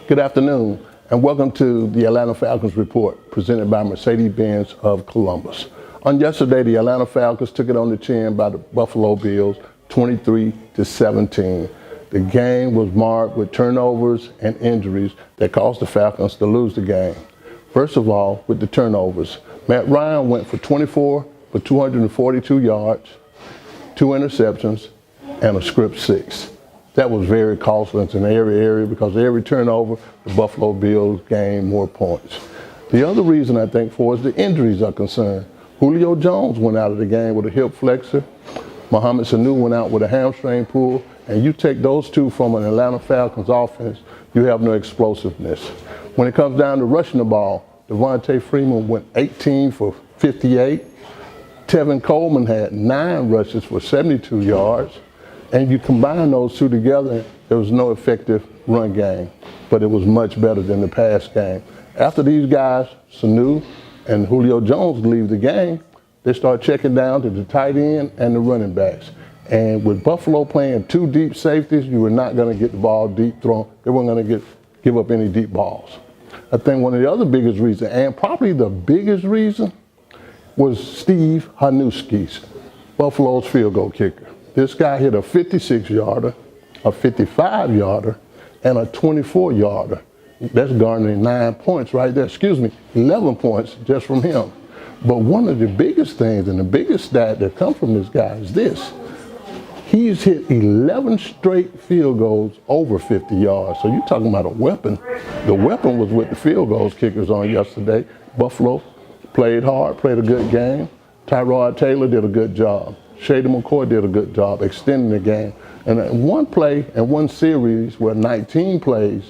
Good afternoon, and welcome to the Atlanta Falcons report presented by Mercedes Benz of Columbus. On yesterday, the Atlanta Falcons took it on the chin by the Buffalo Bills, 23-17. The game was marked with turnovers and injuries that caused the Falcons to lose the game. First of all, with the turnovers, Matt Ryan went for 24 for 242 yards, 2 interceptions, and a script 6. That was very costly in every area because every turnover, the Buffalo Bills gained more points. The other reason I think for is the injuries are concerned. Julio Jones went out of the game with a hip flexor. Mohamed Sanu went out with a hamstring pull. And you take those two from an Atlanta Falcons offense, you have no explosiveness. When it comes down to rushing the ball, Devontae Freeman went 18 for 58. Tevin Coleman had 9 rushes for 72 yards. And you combine those two together, there was no effective run game, but it was much better than the pass game. After these guys, Sanu and Julio Jones, leave the game, they start checking down to the tight end and the running backs. And with Buffalo playing 2 deep safeties, you were not going to get the ball deep thrown. They weren't going to give up any deep balls. I think one of the other biggest reasons, and probably the biggest reason, was Steve Hanuski's, Buffalo's field goal kicker. This guy hit a 56-yarder, a 55-yarder, and a 24-yarder. That's garnering 9 points right there. 11 points just from him. But one of the biggest things and the biggest stat that come from this guy is this. He's hit 11 straight field goals over 50 yards. So you're talking about a weapon. The weapon was with the field goals kickers on yesterday. Buffalo played hard, played a good game. Tyrod Taylor did a good job. Shady McCoy did a good job extending the game. And one play and one series where 19 plays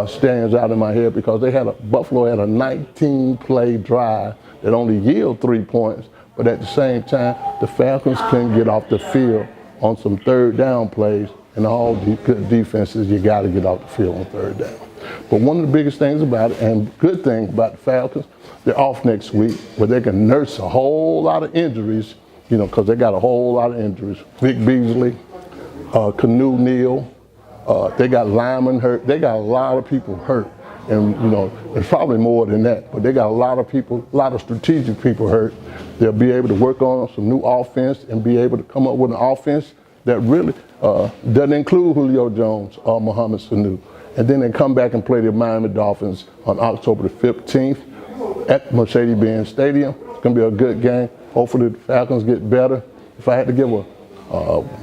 stands out in my head because Buffalo had a 19-play drive that only yielded 3 points, but at the same time, the Falcons couldn't get off the field on some third down plays, and all good defenses, you got to get off the field on third down. But one of the biggest things about it, and good thing about the Falcons, they're off next week where they can nurse a whole lot of injuries, because they got a whole lot of injuries. Vic Beasley, Canu Neal, they got linemen hurt. They got a lot of people hurt. And, it's probably more than that, but they got a lot of people, a lot of strategic people hurt. They'll be able to work on some new offense and be able to come up with an offense that really doesn't include Julio Jones or Mohamed Sanu. And then they come back and play the Miami Dolphins on October the 15th at Mercedes Benz Stadium. It's going to be a good game. Hopefully the Falcons get better. If I had to give a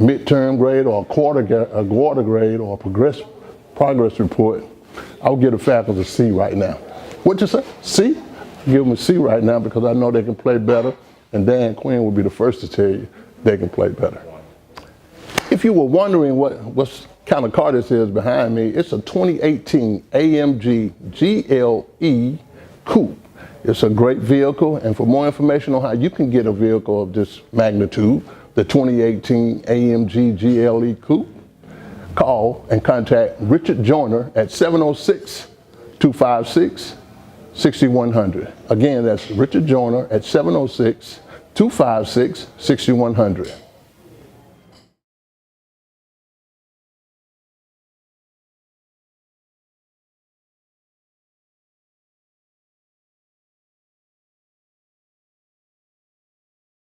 midterm grade or a quarter grade or a progress report, I would give the Falcons a C right now. What'd you say? C? Give them a C right now because I know they can play better, and Dan Quinn will be the first to tell you they can play better. If you were wondering what kind of car this is behind me, it's a 2018 AMG GLE Coupe. It's a great vehicle, and for more information on how you can get a vehicle of this magnitude, the 2018 AMG GLE Coupe, call and contact Richard Joyner at 706-256-6100. Again, that's Richard Joyner at 706-256-6100.